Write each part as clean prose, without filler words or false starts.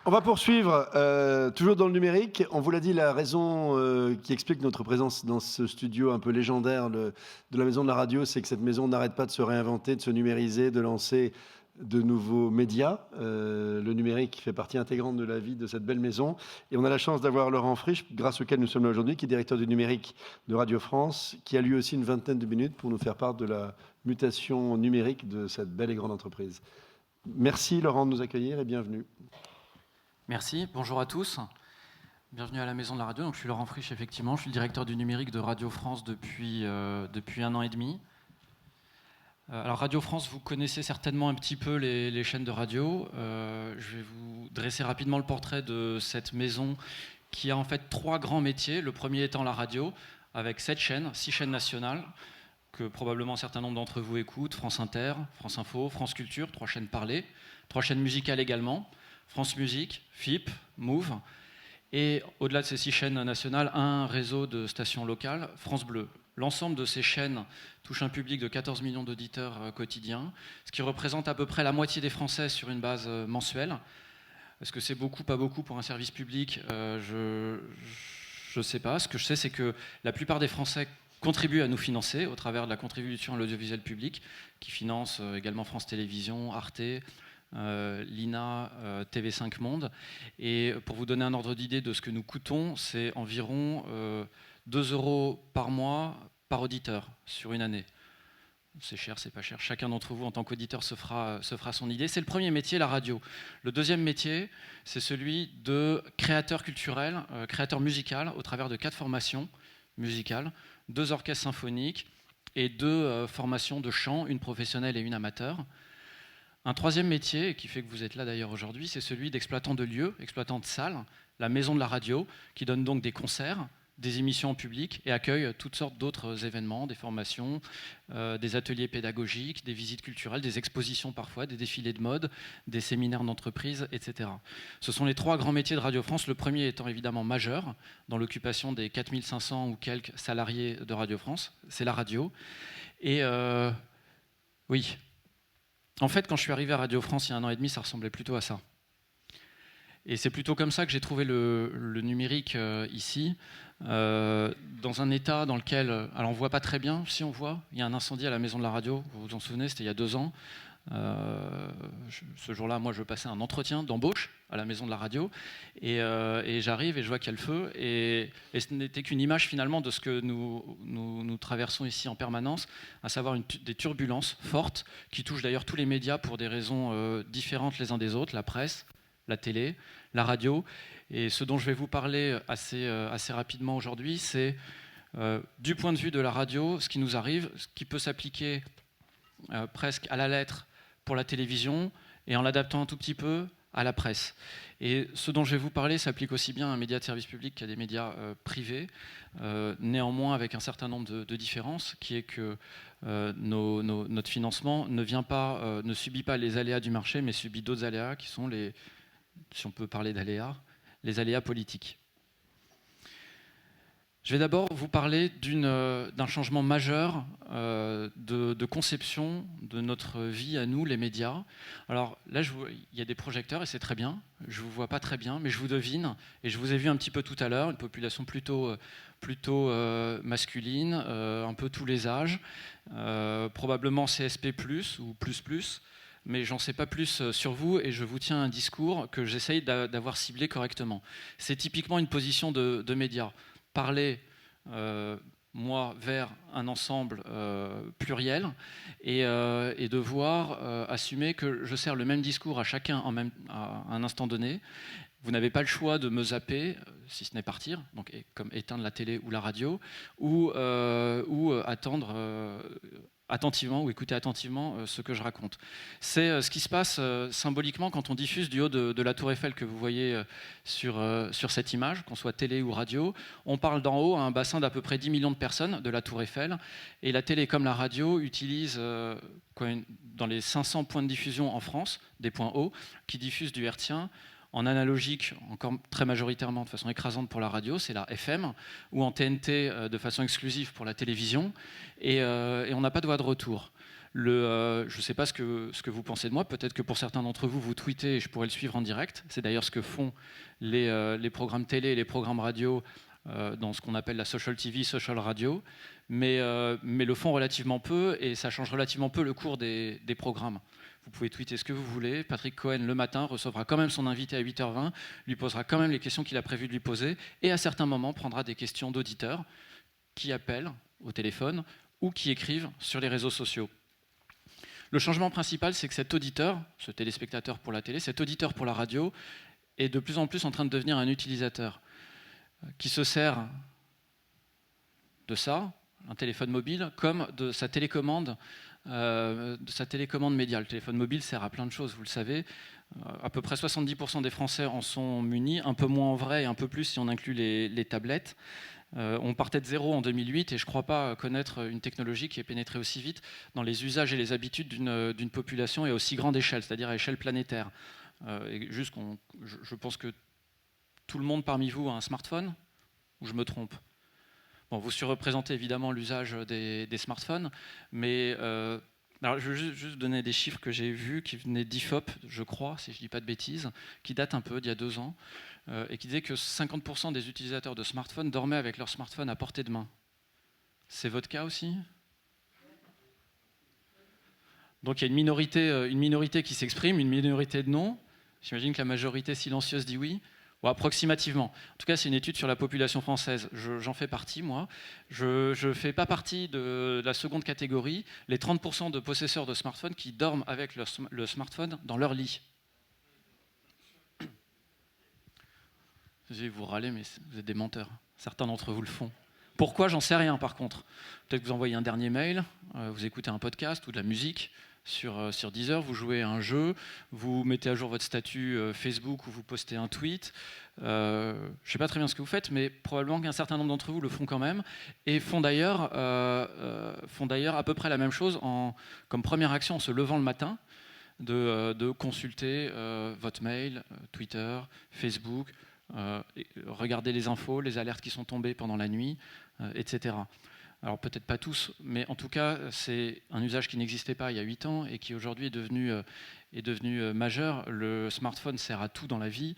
On va poursuivre, toujours dans le numérique. On vous l'a dit, la raison qui explique notre présence dans ce studio un peu légendaire de la Maison de la Radio, c'est que cette maison n'arrête pas de se réinventer, de se numériser, de lancer de nouveaux médias. Le numérique fait partie intégrante de la vie de cette belle maison. Et on a la chance d'avoir Laurent Frisch, grâce auquel nous sommes là aujourd'hui, qui est directeur du numérique de Radio France, qui a lui aussi une vingtaine de minutes pour nous faire part de la mutation numérique de cette belle et grande entreprise. Merci Laurent de nous accueillir et bienvenue. Merci, bonjour à tous. Bienvenue à la Maison de la Radio. Donc, je suis Laurent Frisch, effectivement. Je suis le directeur du numérique de Radio France depuis 1 an et demi. Alors, Radio France, vous connaissez certainement un petit peu les chaînes de radio. Je vais vous dresser rapidement le portrait de cette maison qui a en fait 3 grands métiers. Le premier étant la radio, avec 6 chaînes nationales, que probablement un certain nombre d'entre vous écoutent. France Inter, France Info, France Culture, 3 chaînes parlées, 3 chaînes musicales également. France Musique, FIP, Move, et au-delà de ces 6 chaînes nationales, un réseau de stations locales, France Bleu. L'ensemble de ces chaînes touche un public de 14 millions d'auditeurs quotidiens, ce qui représente à peu près la moitié des Français sur une base mensuelle. Est-ce que c'est beaucoup, pas beaucoup pour un service public? Je ne sais pas. Ce que je sais, c'est que la plupart des Français contribuent à nous financer au travers de la contribution à l'audiovisuel public, qui finance également France Télévisions, Arte, l'INA, TV5 Monde. Et pour vous donner un ordre d'idée de ce que nous coûtons, c'est environ 2 € par mois par auditeur sur une année. C'est cher, c'est pas cher. Chacun d'entre vous, en tant qu'auditeur, se fera son idée. C'est le premier métier, la radio. Le deuxième métier, c'est celui de créateur culturel, créateur musical, au travers de 4 formations musicales, 2 orchestres symphoniques et 2 formations de chant, une professionnelle et une amateur. Un troisième métier, qui fait que vous êtes là d'ailleurs aujourd'hui, c'est celui d'exploitant de lieux, exploitant de salles, la Maison de la Radio, qui donne donc des concerts, des émissions en public et accueille toutes sortes d'autres événements, des formations, des ateliers pédagogiques, des visites culturelles, des expositions parfois, des défilés de mode, des séminaires d'entreprise, etc. Ce sont les 3 grands métiers de Radio France, le premier étant évidemment majeur dans l'occupation des 4500 ou quelques salariés de Radio France, c'est la radio. Et oui. En fait, quand je suis arrivé à Radio France il y a 1 an et demi, ça ressemblait plutôt à ça. Et c'est plutôt comme ça que j'ai trouvé le numérique ici, dans un état dans lequel... Alors on ne voit pas très bien, si on voit, il y a un incendie à la Maison de la Radio, vous vous en souvenez, c'était il y a 2 ans. Ce jour-là, moi, je passais un entretien d'embauche à la Maison de la Radio, et j'arrive et je vois qu'il y a le feu, et ce n'était qu'une image finalement de ce que nous traversons ici en permanence, à savoir des turbulences fortes qui touchent d'ailleurs tous les médias pour des raisons différentes les uns des autres, la presse, la télé, la radio. Et ce dont je vais vous parler assez rapidement aujourd'hui, c'est du point de vue de la radio, ce qui nous arrive, ce qui peut s'appliquer presque à la lettre pour la télévision et en l'adaptant un tout petit peu à la presse. Et ce dont je vais vous parler s'applique aussi bien à un média de service public qu'à des médias privés, néanmoins avec un certain nombre de différences, qui est que notre financement ne subit pas les aléas du marché, mais subit d'autres aléas qui sont si on peut parler d'aléas, les aléas politiques. Je vais d'abord vous parler d'un changement majeur de conception de notre vie à nous, les médias. Alors là, il y a des projecteurs et c'est très bien. Je ne vous vois pas très bien, mais je vous devine. Et je vous ai vu un petit peu tout à l'heure, une population plutôt masculine, un peu tous les âges, probablement CSP+, ou plus. Mais j'en sais pas plus sur vous et je vous tiens un discours que j'essaye d'avoir ciblé correctement. C'est typiquement une position de médias. Parler, moi, vers un ensemble pluriel et devoir assumer que je sers le même discours à chacun à un instant donné. Vous n'avez pas le choix de me zapper, si ce n'est partir, donc comme éteindre la télé ou la radio, ou attendre attentivement ou écouter attentivement ce que je raconte. C'est ce qui se passe symboliquement quand on diffuse du haut de la Tour Eiffel que vous voyez sur cette image, qu'on soit télé ou radio. On parle d'en haut à un bassin d'à peu près 10 millions de personnes de la Tour Eiffel, et la télé comme la radio utilisent dans les 500 points de diffusion en France, des points hauts, qui diffusent du hertzien, en analogique, encore très majoritairement de façon écrasante pour la radio, c'est la FM, ou en TNT de façon exclusive pour la télévision, et on n'a pas de voie de retour. Je ne sais pas ce que vous pensez de moi, peut-être que pour certains d'entre vous, vous tweetez et je pourrais le suivre en direct. C'est d'ailleurs ce que font les programmes télé et les programmes radio dans ce qu'on appelle la social TV, social radio, mais le font relativement peu et ça change relativement peu le cours des programmes. Vous pouvez tweeter ce que vous voulez. Patrick Cohen, le matin, recevra quand même son invité à 8h20, lui posera quand même les questions qu'il a prévu de lui poser et à certains moments prendra des questions d'auditeurs qui appellent au téléphone ou qui écrivent sur les réseaux sociaux. Le changement principal, c'est que cet auditeur, ce téléspectateur pour la télé, cet auditeur pour la radio, est de plus en plus en train de devenir un utilisateur qui se sert de ça, un téléphone mobile, comme de sa télécommande média. Le téléphone mobile sert à plein de choses, vous le savez. À peu près 70% des Français en sont munis, un peu moins en vrai et un peu plus si on inclut les tablettes. On partait de zéro en 2008 et je ne crois pas connaître une technologie qui ait pénétré aussi vite dans les usages et les habitudes d'une population et à aussi grande échelle, c'est-à-dire à échelle planétaire. Je pense que tout le monde parmi vous a un smartphone, ou je me trompe? Bon, vous surreprésentez évidemment l'usage des smartphones, mais alors je vais juste donner des chiffres que j'ai vus qui venaient d'IFOP, je crois, si je ne dis pas de bêtises, qui datent un peu d'il y a 2 ans, et qui disaient que 50% des utilisateurs de smartphones dormaient avec leur smartphone à portée de main. C'est votre cas aussi? Donc il y a une minorité qui s'exprime, une minorité de non. J'imagine que la majorité silencieuse dit oui. Ou approximativement. En tout cas, c'est une étude sur la population française. J'en fais partie, moi. Je ne fais pas partie de la seconde catégorie, les 30% de possesseurs de smartphones qui dorment avec le smartphone dans leur lit. Vous râlez, mais vous êtes des menteurs. Certains d'entre vous le font. Pourquoi? J'en sais rien, par contre. Peut-être que vous envoyez un dernier mail, vous écoutez un podcast ou de la musique sur Deezer, vous jouez à un jeu, vous mettez à jour votre statut Facebook ou vous postez un tweet. Je ne sais pas très bien ce que vous faites, mais probablement qu'un certain nombre d'entre vous le font quand même et font d'ailleurs à peu près la même chose comme première action en se levant le matin, de consulter votre mail, Twitter, Facebook, regarder les infos, les alertes qui sont tombées pendant la nuit, etc. Alors peut-être pas tous, mais en tout cas, c'est un usage qui n'existait pas il y a 8 ans et qui aujourd'hui est devenu majeur. Le smartphone sert à tout dans la vie.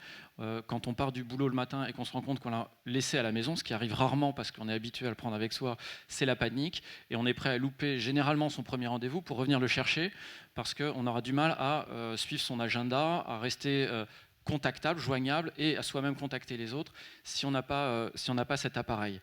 Quand on part du boulot le matin et qu'on se rend compte qu'on l'a laissé à la maison, ce qui arrive rarement parce qu'on est habitué à le prendre avec soi, c'est la panique. Et on est prêt à louper généralement son premier rendez-vous pour revenir le chercher parce qu'on aura du mal à suivre son agenda, à rester contactable, joignable et à soi-même contacter les autres si on n'a pas cet appareil.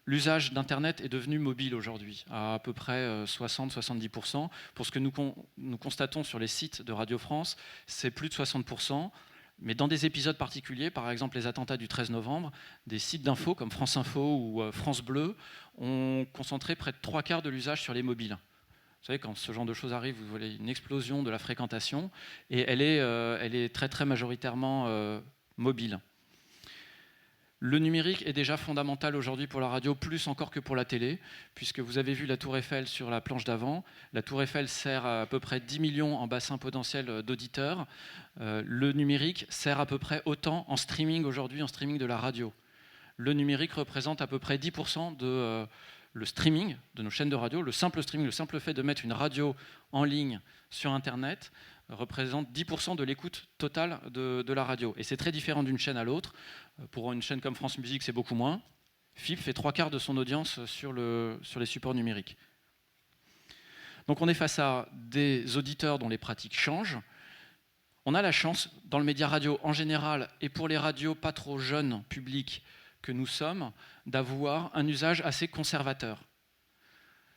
L'usage d'Internet est devenu mobile aujourd'hui, à peu près 60-70%. Pour ce que nous constatons sur les sites de Radio France, c'est plus de 60%. Mais dans des épisodes particuliers, par exemple les attentats du 13 novembre, des sites d'infos comme France Info ou France Bleu ont concentré près de 3/4 de l'usage sur les mobiles. Vous savez, quand ce genre de choses arrive, vous voyez une explosion de la fréquentation, et elle est très très majoritairement mobile. Le numérique est déjà fondamental aujourd'hui pour la radio, plus encore que pour la télé, puisque vous avez vu la Tour Eiffel sur la planche d'avant. La Tour Eiffel sert à peu près 10 millions en bassin potentiel d'auditeurs. Le numérique sert à peu près autant en streaming aujourd'hui, en streaming de la radio. Le numérique représente à peu près 10% de le streaming de nos chaînes de radio. Le simple streaming, le simple fait de mettre une radio en ligne sur Internet représente 10% de l'écoute totale de la radio. Et c'est très différent d'une chaîne à l'autre. Pour une chaîne comme France Musique, c'est beaucoup moins. FIP fait 3/4 de son audience sur les supports numériques. Donc on est face à des auditeurs dont les pratiques changent. On a la chance, dans le média radio en général, et pour les radios pas trop jeunes publics que nous sommes, d'avoir un usage assez conservateur.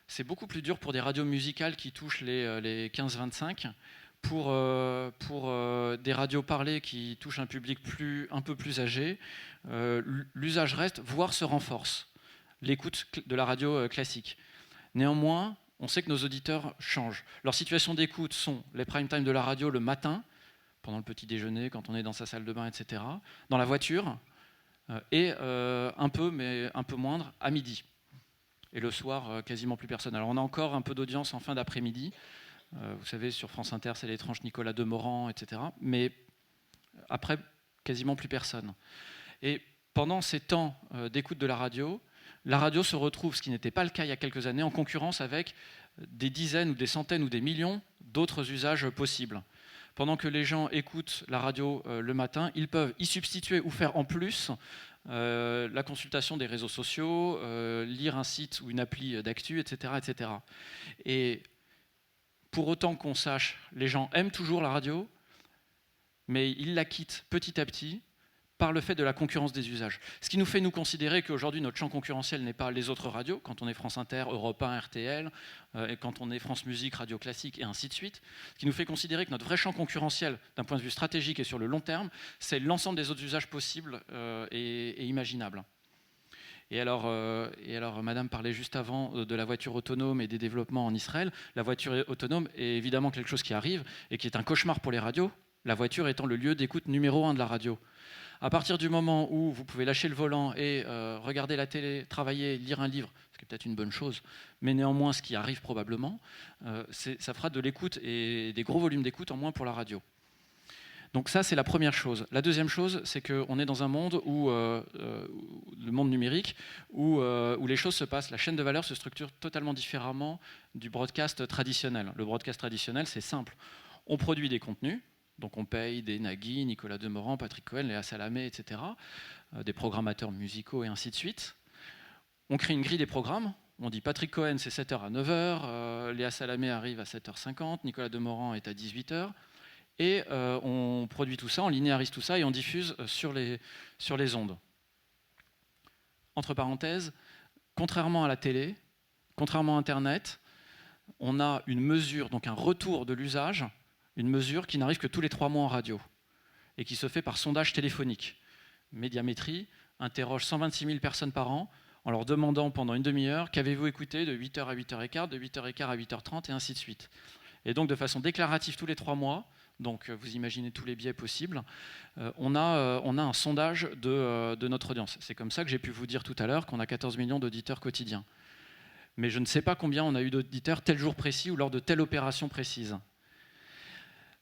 C'est beaucoup plus dur pour des radios musicales qui touchent les 15-25, pour des radios parlées qui touchent un public un peu plus âgé, l'usage reste, voire se renforce, l'écoute de la radio classique. Néanmoins, on sait que nos auditeurs changent. Leurs situations d'écoute sont les prime time de la radio le matin, pendant le petit déjeuner, quand on est dans sa salle de bain, etc., dans la voiture, et un peu, mais un peu moindre, à midi. Et le soir, quasiment plus personne. Alors on a encore un peu d'audience en fin d'après-midi. Vous savez, sur France Inter, c'est l'étrange Nicolas Demorand, etc. Mais après, quasiment plus personne. Et pendant ces temps d'écoute de la radio se retrouve, ce qui n'était pas le cas il y a quelques années, en concurrence avec des dizaines ou des centaines ou des millions d'autres usages possibles. Pendant que les gens écoutent la radio le matin, ils peuvent y substituer ou faire en plus la consultation des réseaux sociaux, lire un site ou une appli d'actu, etc., etc. Et pour autant qu'on sache, les gens aiment toujours la radio, mais ils la quittent petit à petit par le fait de la concurrence des usages. Ce qui nous fait nous considérer qu'aujourd'hui notre champ concurrentiel n'est pas les autres radios, quand on est France Inter, Europe 1, RTL, et quand on est France Musique, Radio Classique, et ainsi de suite. Ce qui nous fait considérer que notre vrai champ concurrentiel, d'un point de vue stratégique et sur le long terme, c'est l'ensemble des autres usages possibles et imaginables. Et alors, Madame parlait juste avant de la voiture autonome et des développements en Israël. La voiture autonome est évidemment quelque chose qui arrive et qui est un cauchemar pour les radios, la voiture étant le lieu d'écoute numéro 1 de la radio. À partir du moment où vous pouvez lâcher le volant et regarder la télé, travailler, lire un livre, ce qui est peut-être une bonne chose, mais néanmoins ce qui arrive probablement, ça fera de l'écoute et des gros volumes d'écoute en moins pour la radio. Donc ça, c'est la première chose. La deuxième chose, c'est qu'on est dans un monde où, le monde numérique, où les choses se passent, la chaîne de valeur se structure totalement différemment du broadcast traditionnel. Le broadcast traditionnel, c'est simple. On produit des contenus, donc on paye des Nagui, Nicolas Demorand, Patrick Cohen, Léa Salamé, etc., des programmateurs musicaux et ainsi de suite. On crée une grille des programmes. On dit Patrick Cohen, c'est 7h à 9h, Léa Salamé arrive à 7h50, Nicolas Demorand est à 18h. Et on produit tout ça, on linéarise tout ça et on diffuse sur les ondes. Entre parenthèses, contrairement à la télé, contrairement à Internet, on a une mesure, donc un retour de l'usage, une mesure qui n'arrive que tous les 3 mois en radio et qui se fait par sondage téléphonique. Médiamétrie interroge 126 000 personnes par an en leur demandant pendant une demi-heure qu'avez-vous écouté de 8h à 8h15, de 8h15 à 8h30 et ainsi de suite. Et donc de façon déclarative tous les 3 mois, donc vous imaginez tous les biais possibles, on a un sondage de notre audience. C'est comme ça que j'ai pu vous dire tout à l'heure qu'on a 14 millions d'auditeurs quotidiens. Mais je ne sais pas combien on a eu d'auditeurs tel jour précis ou lors de telle opération précise.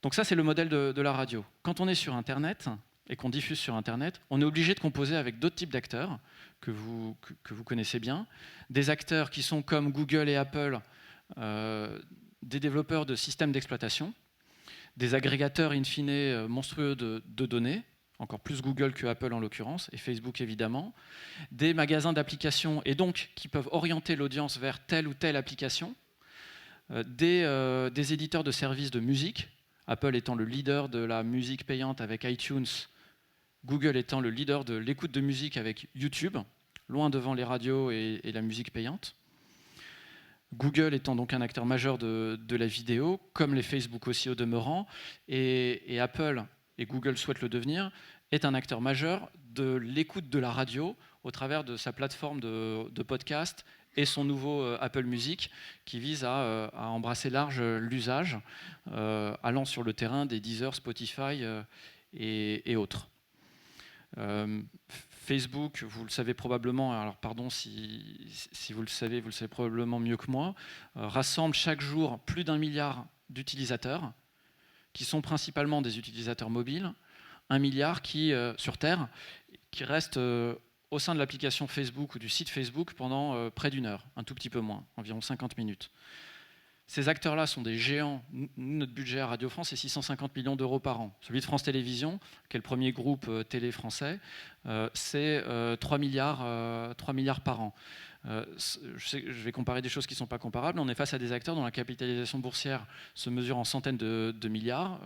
Donc ça, c'est le modèle de la radio. Quand on est sur Internet et qu'on diffuse sur Internet, on est obligé de composer avec d'autres types d'acteurs que vous connaissez bien. Des acteurs qui sont comme Google et Apple, des développeurs de systèmes d'exploitation, des agrégateurs in fine monstrueux de données, encore plus Google que Apple en l'occurrence, et Facebook évidemment, des magasins d'applications et donc qui peuvent orienter l'audience vers telle ou telle application, des éditeurs de services de musique, Apple étant le leader de la musique payante avec iTunes, Google étant le leader de l'écoute de musique avec YouTube, loin devant les radios et la musique payante. Google étant donc un acteur majeur de la vidéo, comme les Facebook aussi au demeurant, et Apple, et Google souhaitent le devenir, est un acteur majeur de l'écoute de la radio au travers de sa plateforme de podcast et son nouveau Apple Music qui vise à embrasser large l'usage, allant sur le terrain des Deezer, Spotify et autres. Facebook, vous le savez probablement, alors pardon si vous le savez probablement mieux que moi, rassemble chaque jour plus d'1 milliard d'utilisateurs, qui sont principalement des utilisateurs mobiles, 1 milliard sur Terre, qui restent au sein de l'application Facebook ou du site Facebook pendant près d'1 heure, un tout petit peu moins, environ 50 minutes. Ces acteurs-là sont des géants. Notre budget à Radio France est 650 millions d'euros par an. Celui de France Télévisions, qui est le premier groupe télé français, c'est 3 milliards par an. Je vais comparer des choses qui ne sont pas comparables. On est face à des acteurs dont la capitalisation boursière se mesure en centaines de milliards.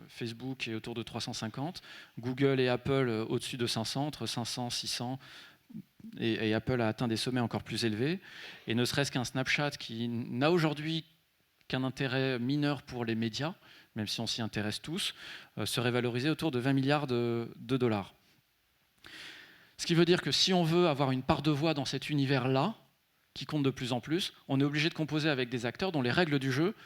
Facebook est autour de 350. Google et Apple au-dessus de 500, entre 500, 600. Et Apple a atteint des sommets encore plus élevés. Et ne serait-ce qu'un Snapchat qui n'a aujourd'hui qu'un intérêt mineur pour les médias, même si on s'y intéresse tous, serait valorisé autour de 20 milliards de dollars. Ce qui veut dire que si on veut avoir une part de voix dans cet univers-là, qui compte de plus en plus, on est obligé de composer avec des acteurs dont les règles du jeu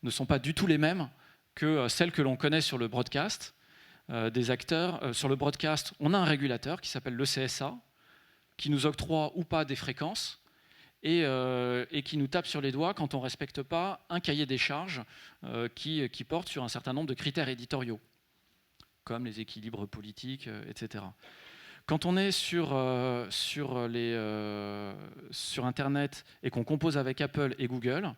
ne sont pas du tout les mêmes que celles que l'on connaît sur le broadcast. Des acteurs, sur le broadcast, on a un régulateur qui s'appelle le CSA, qui nous octroie ou pas des fréquences et qui nous tape sur les doigts quand on ne respecte pas un cahier des charges qui porte sur un certain nombre de critères éditoriaux, comme les équilibres politiques, etc. Quand on est sur Internet et qu'on compose avec Apple et Google,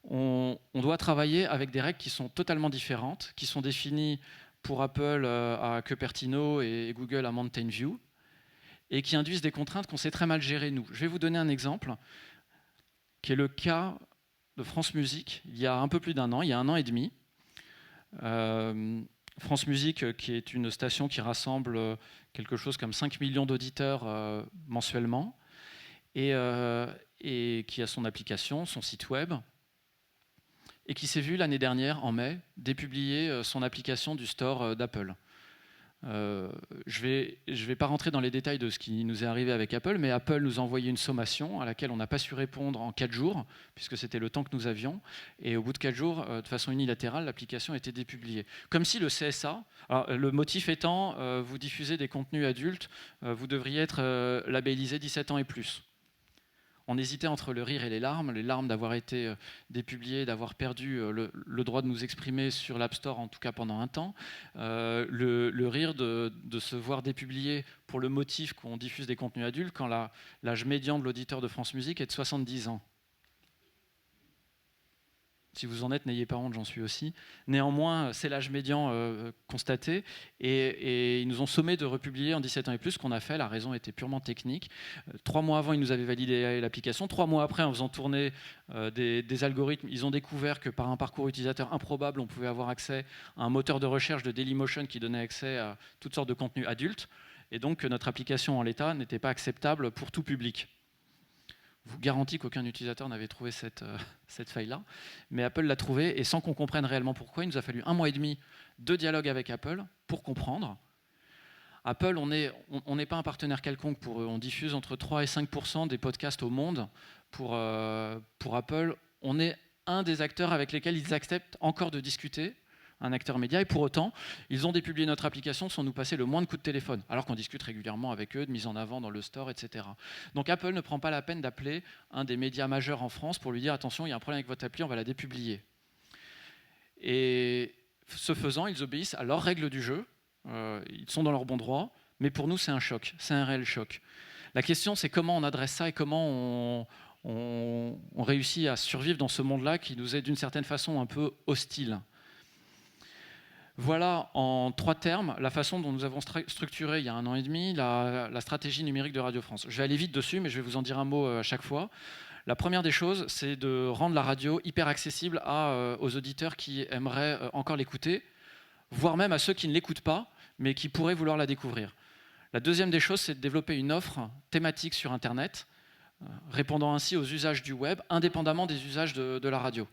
on doit travailler avec des règles qui sont totalement différentes, qui sont définies pour Apple à Cupertino et Google à Mountain View, et qui induisent des contraintes qu'on sait très mal gérer, nous. Je vais vous donner un exemple, qui est le cas de France Musique, il y a un peu plus d'un an, il y a 1 an et demi. France Musique, qui est une station qui rassemble quelque chose comme 5 millions d'auditeurs mensuellement, et qui a son application, son site web, et qui s'est vu l'année dernière, en mai, dépublier son application du store d'Apple. Je vais pas rentrer dans les détails de ce qui nous est arrivé avec Apple, mais Apple nous a envoyé une sommation à laquelle on n'a pas su répondre en 4 jours, puisque c'était le temps que nous avions. Et au bout de 4 jours, de façon unilatérale, l'application a été dépubliée. Comme si le CSA, alors, le motif étant, vous diffusez des contenus adultes, vous devriez être labellisé 17 ans et plus. On hésitait entre le rire et les larmes d'avoir été dépubliées, d'avoir perdu le droit de nous exprimer sur l'App Store, en tout cas pendant un temps. Le rire de se voir dépublié pour le motif qu'on diffuse des contenus adultes quand l'âge médian de l'auditeur de France Musique est de 70 ans. Si vous en êtes, n'ayez pas honte, j'en suis aussi. Néanmoins, c'est l'âge médian constaté, et ils nous ont sommé de republier en 17 ans et plus, ce qu'on a fait. La raison était purement technique. 3 mois avant, ils nous avaient validé l'application. 3 mois après, en faisant tourner des algorithmes, ils ont découvert que par un parcours utilisateur improbable, on pouvait avoir accès à un moteur de recherche de Dailymotion qui donnait accès à toutes sortes de contenus adultes, et donc notre application en l'état n'était pas acceptable pour tout public. Je vous garantis qu'aucun utilisateur n'avait trouvé cette faille-là, mais Apple l'a trouvée, et sans qu'on comprenne réellement pourquoi, il nous a fallu 1 mois et demi de dialogue avec Apple pour comprendre. Apple, on n'est pas un partenaire quelconque pour eux. On diffuse entre 3 et 5% des podcasts au monde. Pour Apple, on est un des acteurs avec lesquels ils acceptent encore de discuter, un acteur média, et pour autant, ils ont dépublié notre application sans nous passer le moindre coup de téléphone, alors qu'on discute régulièrement avec eux, de mise en avant dans le store, etc. Donc Apple ne prend pas la peine d'appeler un des médias majeurs en France pour lui dire « Attention, il y a un problème avec votre appli, on va la dépublier ». Et ce faisant, ils obéissent à leurs règles du jeu, ils sont dans leur bon droit, mais pour nous, c'est un choc, c'est un réel choc. La question, c'est comment on adresse ça et comment on réussit à survivre dans ce monde-là qui nous est d'une certaine façon un peu hostile. Voilà en 3 termes la façon dont nous avons structuré il y a 1 an et demi la stratégie numérique de Radio France. Je vais aller vite dessus, mais je vais vous en dire un mot à chaque fois. La première des choses, c'est de rendre la radio hyper accessible aux auditeurs qui aimeraient encore l'écouter, voire même à ceux qui ne l'écoutent pas, mais qui pourraient vouloir la découvrir. La deuxième des choses, c'est de développer une offre thématique sur Internet, répondant ainsi aux usages du web, indépendamment des usages de la radio.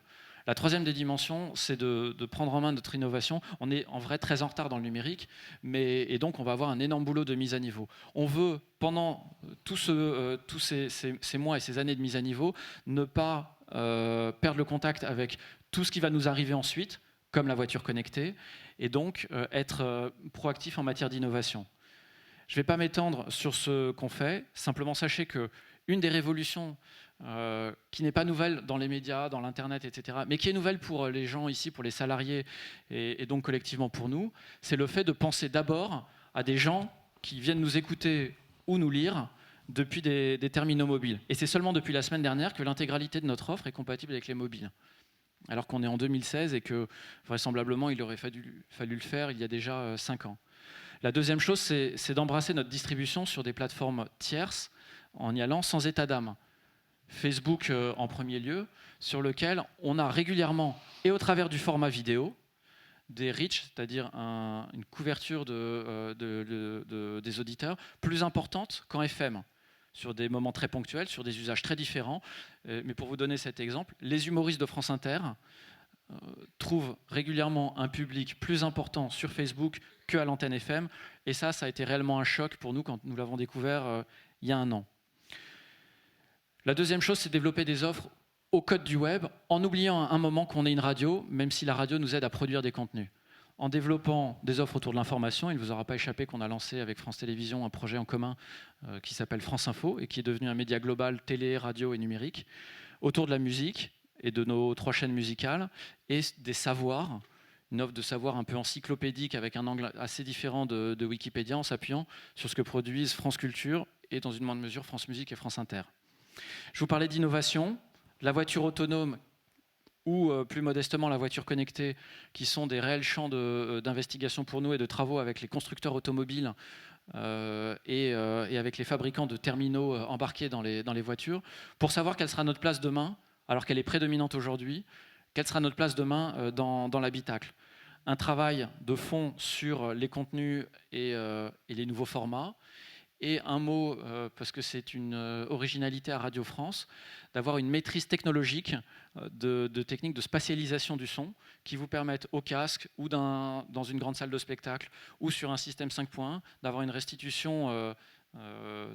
La troisième des dimensions, c'est de prendre en main notre innovation. On est en vrai très en retard dans le numérique, et donc on va avoir un énorme boulot de mise à niveau. On veut, pendant tous ces mois et ces années de mise à niveau, ne pas perdre le contact avec tout ce qui va nous arriver ensuite, comme la voiture connectée, et donc être proactif en matière d'innovation. Je ne vais pas m'étendre sur ce qu'on fait, simplement sachez qu'une des révolutions qui n'est pas nouvelle dans les médias, dans l'Internet, etc., mais qui est nouvelle pour les gens ici, pour les salariés, et donc collectivement pour nous, c'est le fait de penser d'abord à des gens qui viennent nous écouter ou nous lire depuis des terminaux mobiles. Et c'est seulement depuis la semaine dernière que l'intégralité de notre offre est compatible avec les mobiles. Alors qu'on est en 2016 et que vraisemblablement il aurait fallu le faire il y a déjà 5 ans. La deuxième chose, c'est d'embrasser notre distribution sur des plateformes tierces en y allant sans état d'âme. Facebook en premier lieu, sur lequel on a régulièrement, et au travers du format vidéo, des reach, c'est-à-dire une couverture des auditeurs plus importante qu'en FM, sur des moments très ponctuels, sur des usages très différents. Mais pour vous donner cet exemple, les humoristes de France Inter trouvent régulièrement un public plus important sur Facebook qu'à l'antenne FM, et ça a été réellement un choc pour nous quand nous l'avons découvert il y a 1 an. La deuxième chose, c'est de développer des offres au code du web, en oubliant un moment qu'on est une radio, même si la radio nous aide à produire des contenus. En développant des offres autour de l'information, il ne vous aura pas échappé qu'on a lancé avec France Télévisions un projet en commun qui s'appelle France Info et qui est devenu un média global télé, radio et numérique, autour de la musique et de nos 3 chaînes musicales, et des savoirs, une offre de savoir un peu encyclopédique avec un angle assez différent de Wikipédia, en s'appuyant sur ce que produisent France Culture et dans une moindre mesure France Musique et France Inter. Je vous parlais d'innovation. La voiture autonome ou plus modestement la voiture connectée, qui sont des réels champs d'investigation pour nous et de travaux avec les constructeurs automobiles et avec les fabricants de terminaux embarqués dans les voitures, pour savoir quelle sera notre place demain, alors qu'elle est prédominante aujourd'hui, quelle sera notre place demain dans l'habitacle. Un travail de fond sur les contenus et les nouveaux formats. Et un mot, parce que c'est une originalité à Radio France, d'avoir une maîtrise technologique de techniques de spatialisation du son qui vous permettent au casque ou dans une grande salle de spectacle ou sur un système 5.1 d'avoir une restitution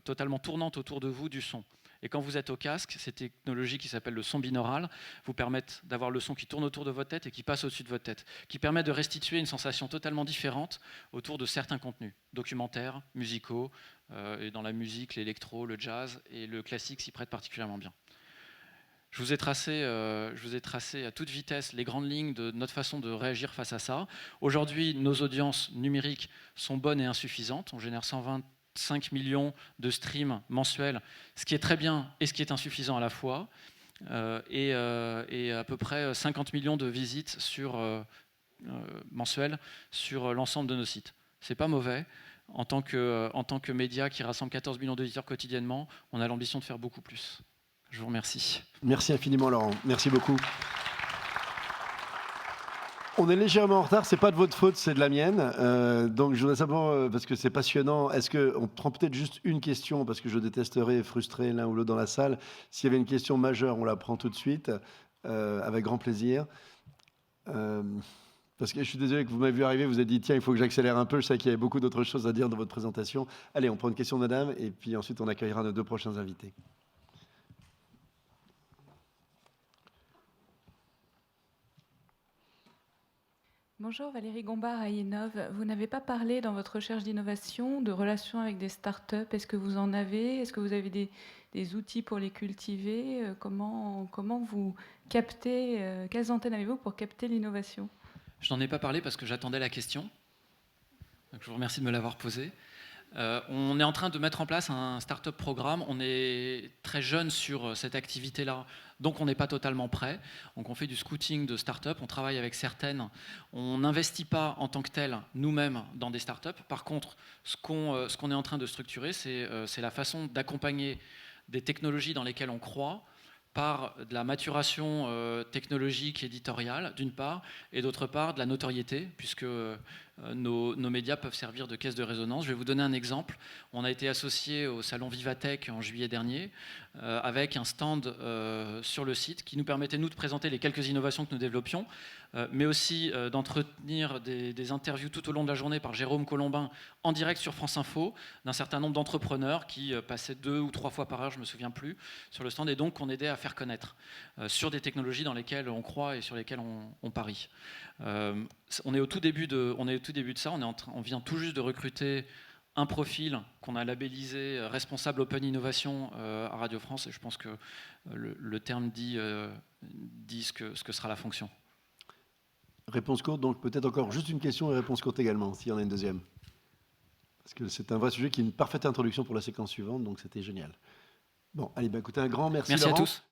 totalement tournante autour de vous du son. Et quand vous êtes au casque, ces technologies qui s'appellent le son binaural vous permettent d'avoir le son qui tourne autour de votre tête et qui passe au-dessus de votre tête, qui permet de restituer une sensation totalement différente autour de certains contenus, documentaires, musicaux, et dans la musique, l'électro, le jazz et le classique s'y prête particulièrement bien. Je vous ai tracé à toute vitesse les grandes lignes de notre façon de réagir face à ça. Aujourd'hui, nos audiences numériques sont bonnes et insuffisantes. On génère 125 millions de streams mensuels, ce qui est très bien et ce qui est insuffisant à la fois, et à peu près 50 millions de visites mensuelles sur l'ensemble de nos sites. C'est pas mauvais. En tant que média qui rassemble 14 millions d'auditeurs quotidiennement, on a l'ambition de faire beaucoup plus. Je vous remercie. Merci infiniment, Laurent. Merci beaucoup. On est légèrement en retard, c'est pas de votre faute, c'est de la mienne. Donc je voudrais simplement, parce que c'est passionnant, est-ce qu'on prend peut-être juste une question, parce que je détesterais frustrer l'un ou l'autre dans la salle. S'il y avait une question majeure, on la prend tout de suite, avec grand plaisir. Parce que je suis désolé que vous m'avez vu arriver, vous avez dit tiens, il faut que j'accélère un peu, je sais qu'il y avait beaucoup d'autres choses à dire dans votre présentation. Allez, on prend une question de madame, et puis ensuite on accueillera nos deux prochains invités. Bonjour Valérie Gombard à Innov. Vous n'avez pas parlé dans votre recherche d'innovation de relations avec des startups. Est-ce que vous en avez? Est-ce que vous avez des outils pour les cultiver? Comment vous captez? Quelles antennes avez-vous pour capter l'innovation? Je n'en ai pas parlé parce que j'attendais la question. Donc je vous remercie de me l'avoir posée. On est en train de mettre en place un start-up programme. On est très jeune sur cette activité-là, donc on n'est pas totalement prêt. Donc on fait du scouting de start-up, on travaille avec certaines. On n'investit pas en tant que tel nous-mêmes dans des start-up. Par contre, ce qu'on est en train de structurer, c'est la façon d'accompagner des technologies dans lesquelles on croit, par de la maturation technologique éditoriale, d'une part, et d'autre part, de la notoriété, puisque nos médias peuvent servir de caisse de résonance. Je vais vous donner un exemple. On a été associé au salon Vivatech en juillet dernier, avec un stand sur le site qui nous permettait, nous, de présenter les quelques innovations que nous développions, mais aussi d'entretenir des interviews tout au long de la journée par Jérôme Colombin en direct sur France Info, d'un certain nombre d'entrepreneurs qui passaient 2 ou 3 fois par heure, je ne me souviens plus, sur le stand, et donc qu'on aidait à faire connaître sur des technologies dans lesquelles on croit et sur lesquelles on parie. On est au tout début de ça, on vient tout juste de recruter un profil qu'on a labellisé responsable Open Innovation à Radio France, et je pense que le terme dit ce que sera la fonction. Réponse courte, donc peut-être encore juste une question et réponse courte également, s'il y en a une deuxième. Parce que c'est un vrai sujet qui est une parfaite introduction pour la séquence suivante, donc c'était génial. Bon, allez, écoutez, un grand merci Merci Laurent. à tous.